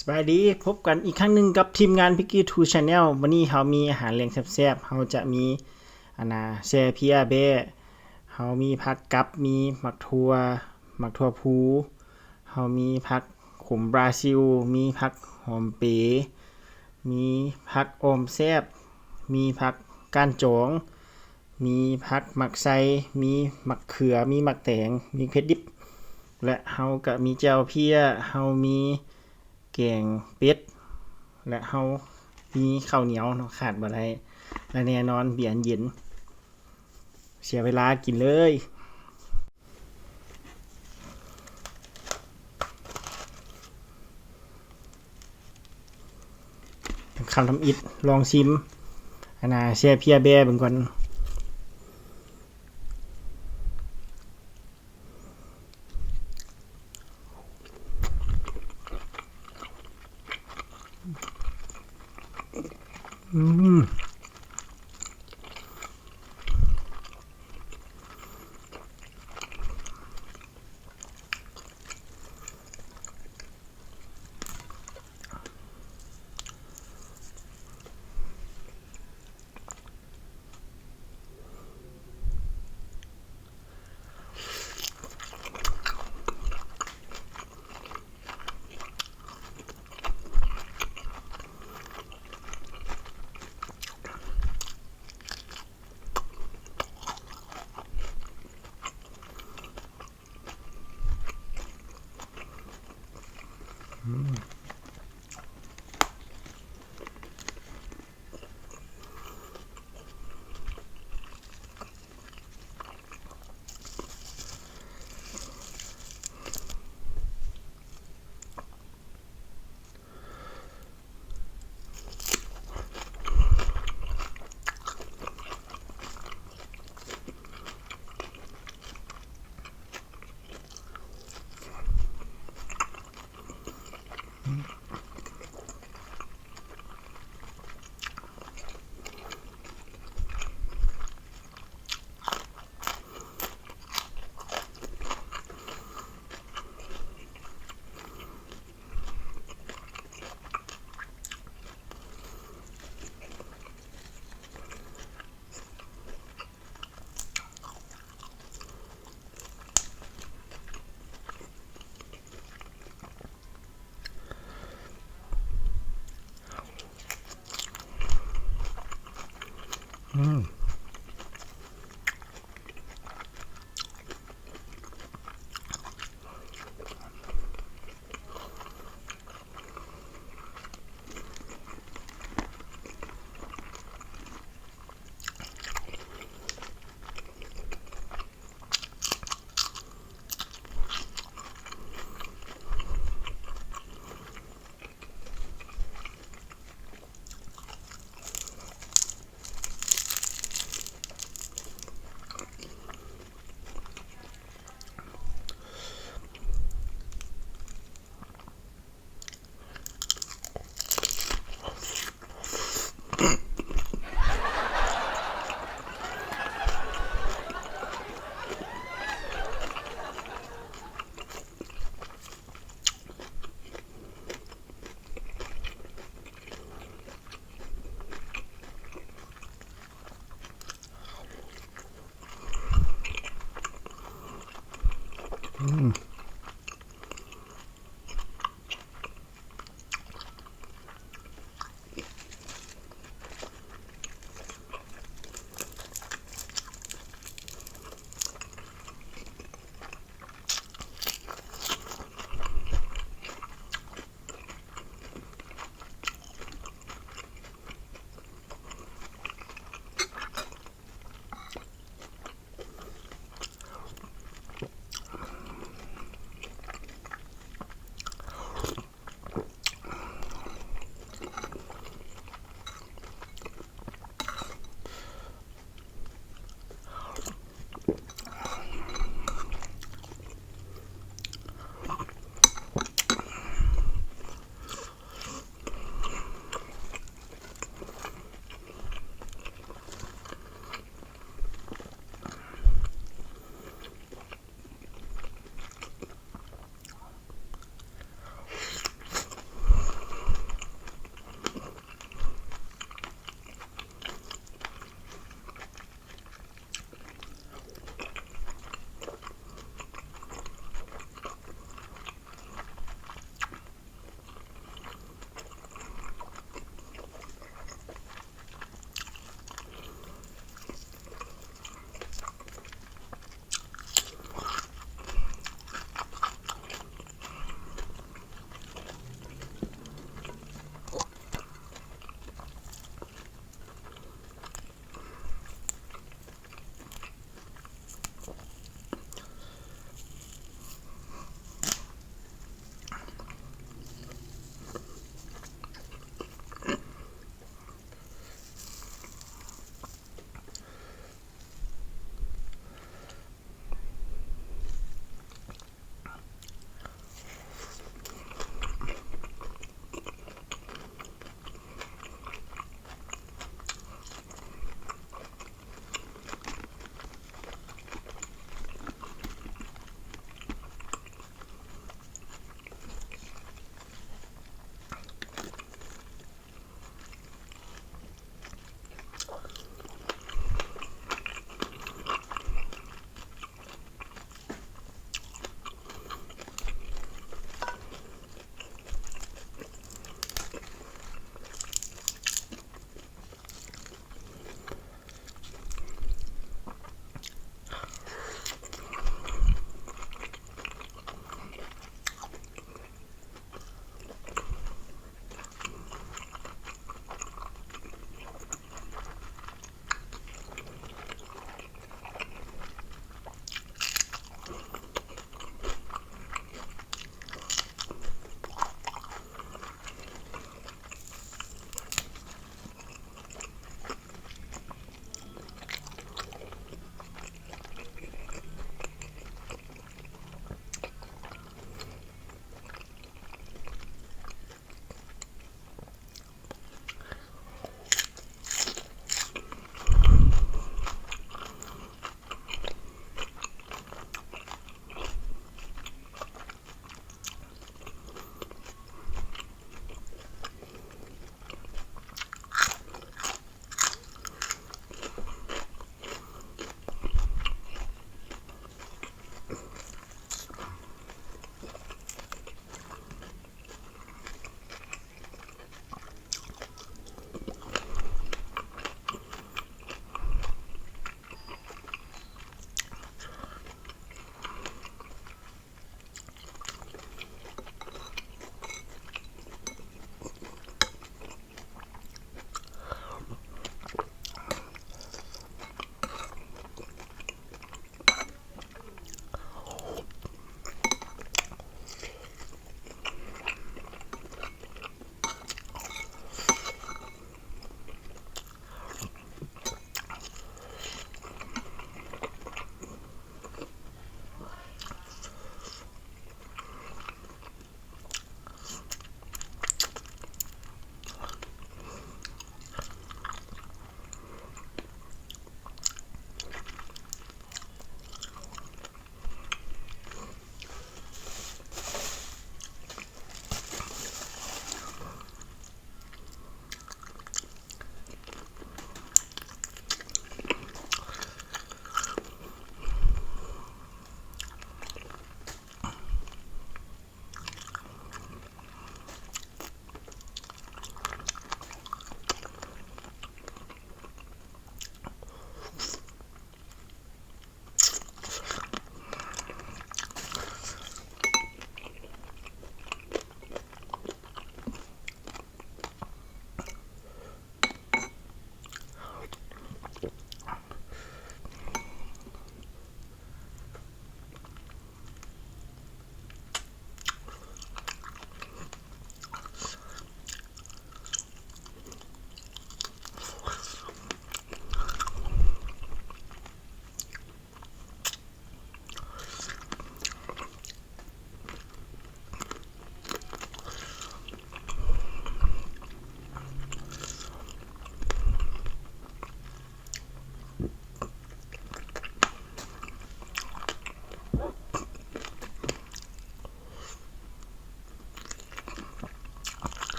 สบายดีพบกันอีกครั้งหนึ่งกับทีมงาน Picky 2 Channel วันนี้เรามีอาหารแรงแซ่บๆเราจะมีแซ่เพียเบ้เรามีผักกับมีหมักถั่วพูเรามีผักขมบราซิลมีผักหอมเป๋มีผักออมแซ่บมีผักก้านจองมีผักหมักไซมีหมักเขือมีหมักแตงมีเพชรดิบและเราก็มีแจ่วเพียเรามีแกงเป็ดและเรามีข้าวเหนียวเนาะขาดบ่ได้และแน่นอนเบียร์เย็นเสียเวลากินเลยคำทำอิดลองชิมแซ่เพียแบ่เบิ่งก่อนอืมอืม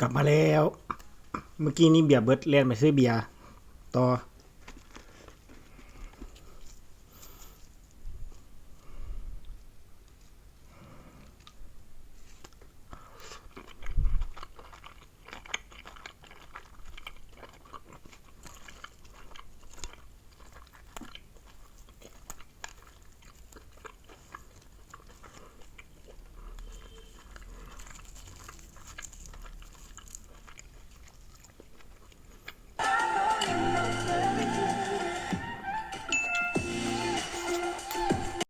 กลับมาแล้ว เมื่อกี้นี้เบียร์เบิดเล่นไปซื้อเบียร์ต่อ